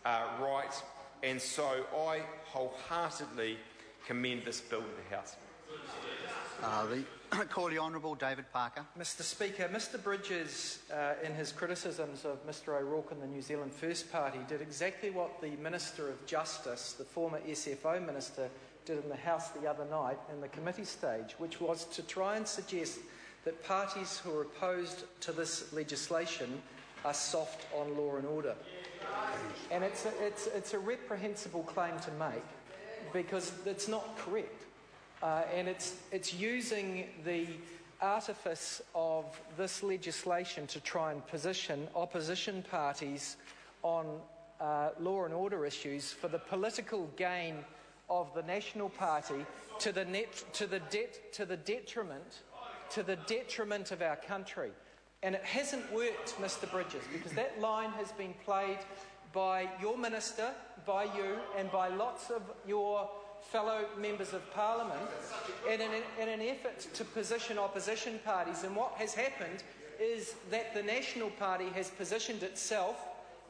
right, and so I wholeheartedly commend this bill to the House. Call the Honourable David Parker. Mr Speaker, Mr Bridges, in his criticisms of Mr O'Rourke and the New Zealand First Party, did exactly what the Minister of Justice, the former SFO Minister, did in the House the other night in the committee stage, which was to try and suggest that parties who are opposed to this legislation are soft on law and order. And it's a reprehensible claim to make, because it's not correct. And it's using the artifice of this legislation to try and position opposition parties on law and order issues for the political gain of the National Party to the detriment of our country. And it hasn't worked, Mr Bridges, because that line has been played by your minister, by you, and by lots of your fellow members of Parliament in an effort to position opposition parties. And what has happened is that the National Party has positioned itself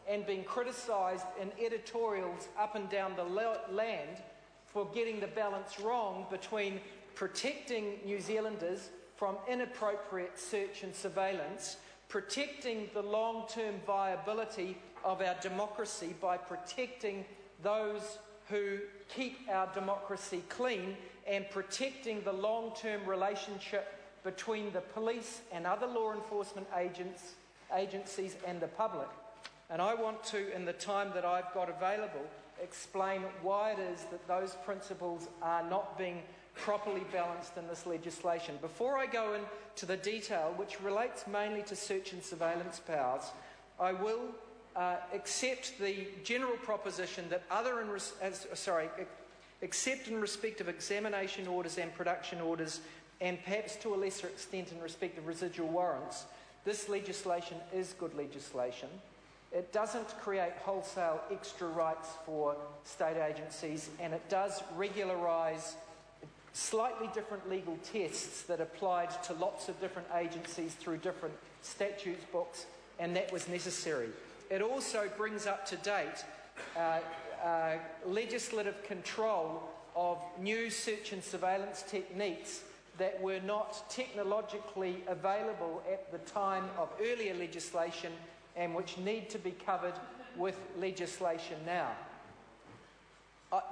and been criticised in editorials up and down the land for getting the balance wrong between protecting New Zealanders from inappropriate search and surveillance, protecting the long-term viability of our democracy by protecting those who keep our democracy clean, and protecting the long-term relationship between the police and other law enforcement agencies and the public. And I want to, in the time that I've got available, explain why it is that those principles are not being properly balanced in this legislation. Before I go into the detail, which relates mainly to search and surveillance powers, I will accept the general proposition that except in respect of examination orders and production orders, and perhaps to a lesser extent in respect of residual warrants, this legislation is good legislation. It doesn't create wholesale extra rights for state agencies, and it does regularise slightly different legal tests that applied to lots of different agencies through different statutes books, and that was necessary. It also brings up to date legislative control of new search and surveillance techniques that were not technologically available at the time of earlier legislation and which need to be covered with legislation now.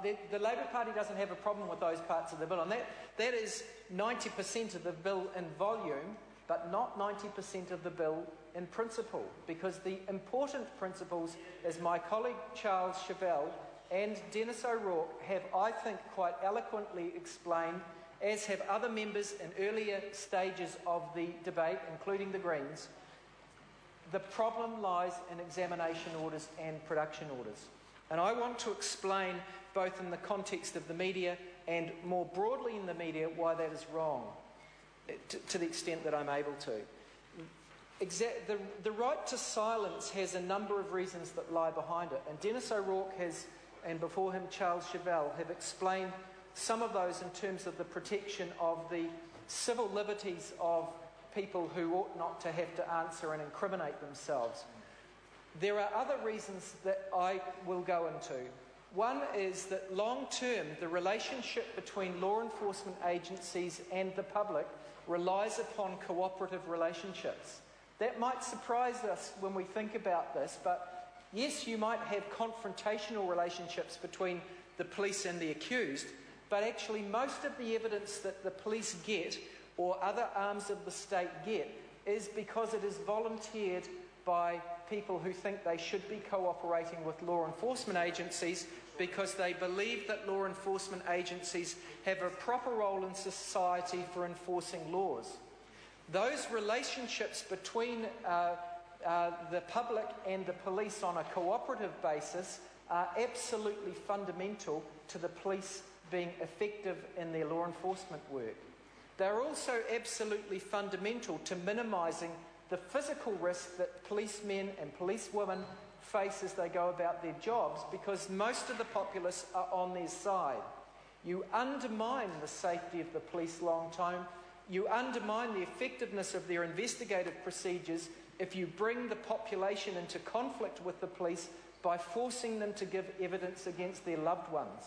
The Labour Party doesn't have a problem with those parts of the bill, and that is 90% of the bill in volume, but not 90% of the bill in principle, because the important principles, as my colleague Charles Chevelle and Dennis O'Rourke have, I think, quite eloquently explained, as have other members in earlier stages of the debate, including the Greens. The problem lies in examination orders and production orders. And I want to explain, both in the context of the media and more broadly in the media, why that is wrong, to the extent that I'm able to. The right to silence has a number of reasons that lie behind it, and Dennis O'Rourke has, and before him Charles Chevelle, have explained some of those in terms of the protection of the civil liberties of people who ought not to have to answer and incriminate themselves. There are other reasons that I will go into. One is that long-term, the relationship between law enforcement agencies and the public relies upon cooperative relationships. That might surprise us when we think about this, but yes, you might have confrontational relationships between the police and the accused, but actually most of the evidence that the police get, or other arms of the state get, is because it is volunteered by people who think they should be cooperating with law enforcement agencies because they believe that law enforcement agencies have a proper role in society for enforcing laws. Those relationships between the public and the police on a cooperative basis are absolutely fundamental to the police being effective in their law enforcement work. They're also absolutely fundamental to minimising the physical risk that policemen and policewomen face as they go about their jobs, because most of the populace are on their side. You undermine the safety of the police long term. You undermine the effectiveness of their investigative procedures if you bring the population into conflict with the police by forcing them to give evidence against their loved ones.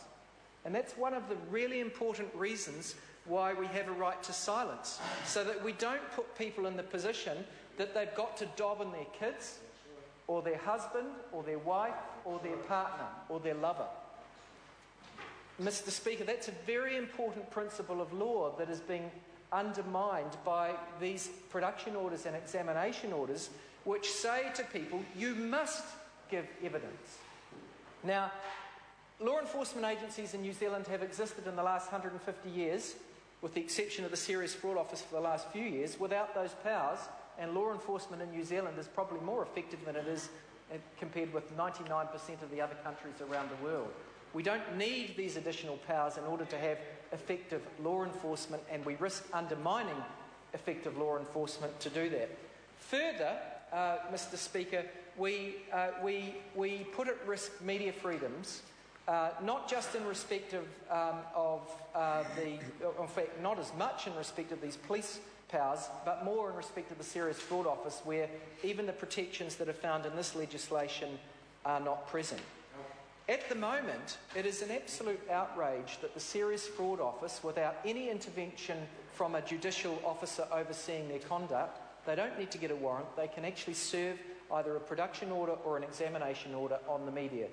And that's one of the really important reasons why we have a right to silence, so that we don't put people in the position that they've got to dob on their kids, or their husband, or their wife, or their partner, or their lover. Mr. Speaker, that's a very important principle of law that is being undermined by these production orders and examination orders, which say to people, you must give evidence. Now, law enforcement agencies in New Zealand have existed in the last 150 years, with the exception of the Serious Fraud Office for the last few years, without those powers, and law enforcement in New Zealand is probably more effective than it is compared with 99% of the other countries around the world. We don't need these additional powers in order to have effective law enforcement, and we risk undermining effective law enforcement to do that. Further, Mr. Speaker, we put at risk media freedoms, not just in respect of in fact, not as much in respect of these police powers, but more in respect of the Serious Fraud Office, where even the protections that are found in this legislation are not present. At the moment, it is an absolute outrage that the Serious Fraud Office, without any intervention from a judicial officer overseeing their conduct, they don't need to get a warrant, they can actually serve either a production order or an examination order on the media.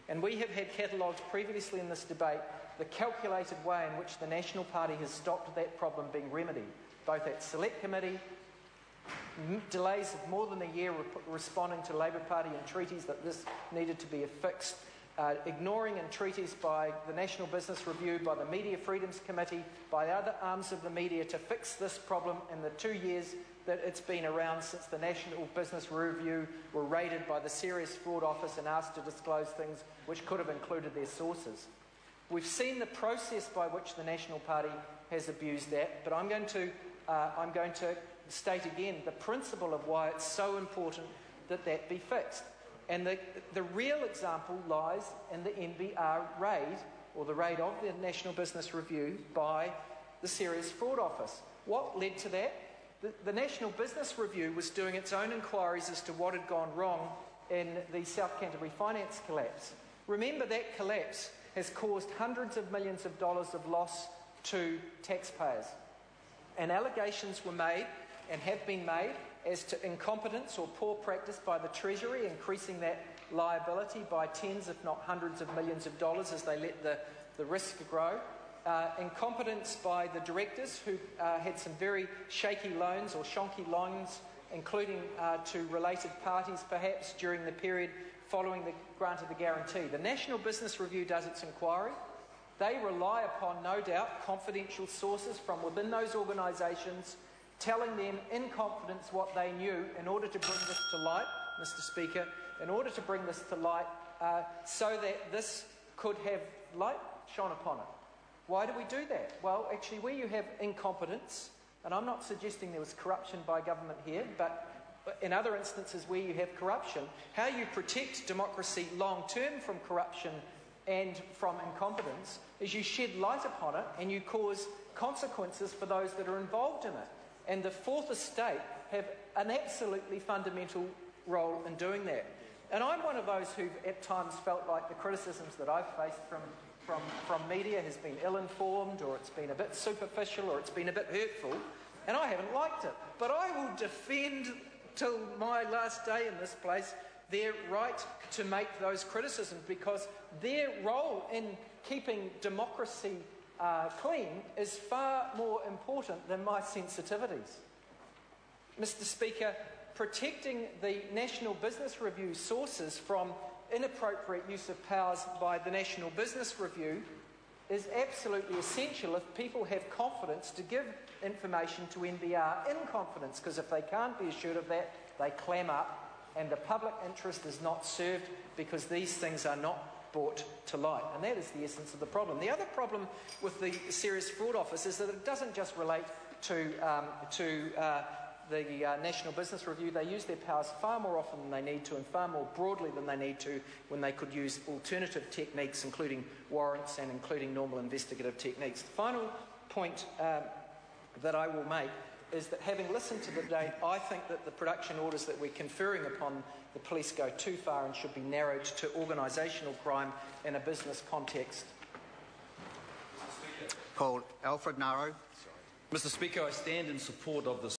And we have had catalogued previously in this debate the calculated way in which the National Party has stopped that problem being remedied, both at Select Committee, delays of more than a year responding to Labour Party entreaties that this needed to be fixed, ignoring entreaties by the National Business Review, by the Media Freedoms Committee, by other arms of the media to fix this problem in the 2 years that it's been around since the National Business Review were raided by the Serious Fraud Office and asked to disclose things which could have included their sources. We've seen the process by which the National Party has abused that, but I'm going to state again the principle of why it's so important that that be fixed. And the real example lies in the NBR raid, or the raid of the National Business Review by the Serious Fraud Office. What led to that? The National Business Review was doing its own inquiries as to what had gone wrong in the South Canterbury finance collapse. Remember, that collapse has caused hundreds of millions of dollars of loss to taxpayers. And allegations were made and have been made as to incompetence or poor practice by the Treasury, increasing that liability by tens if not hundreds of millions of dollars as they let the risk grow. Incompetence by the directors who had some very shaky loans or shonky loans, including to related parties perhaps during the period following the grant of the guarantee. The National Business Review does its inquiry. They rely upon, no doubt, confidential sources from within those organisations telling them in confidence what they knew in order to bring this to light, Mr. Speaker, in order to bring this to light so that this could have light shone upon it. Why do we do that? Well, actually, where you have incompetence, and I'm not suggesting there was corruption by government here, but in other instances where you have corruption, how you protect democracy long-term from corruption and from incompetence is you shed light upon it and you cause consequences for those that are involved in it. And the Fourth Estate have an absolutely fundamental role in doing that. And I'm one of those who've at times felt like the criticisms that I've faced from media has been ill-informed, or it's been a bit superficial, or it's been a bit hurtful, and I haven't liked it. But I will defend till my last day in this place their right to make those criticisms, because their role in keeping democracy clean is far more important than my sensitivities. Mr. Speaker, protecting the National Business Review sources from inappropriate use of powers by the National Business Review is absolutely essential if people have confidence to give information to NBR in confidence, because if they can't be assured of that, they clam up and the public interest is not served because these things are not brought to light. And that is the essence of the problem. The other problem with the Serious Fraud Office is that it doesn't just relate to the National Business Review. They use their powers far more often than they need to, and far more broadly than they need to, when they could use alternative techniques, including warrants and including normal investigative techniques. The final point that I will make is that, having listened to the debate, I think that the production orders that we're conferring upon the police go too far and should be narrowed to organisational crime in a business context. Called Alfred Naro. Mr. Speaker, I stand in support of this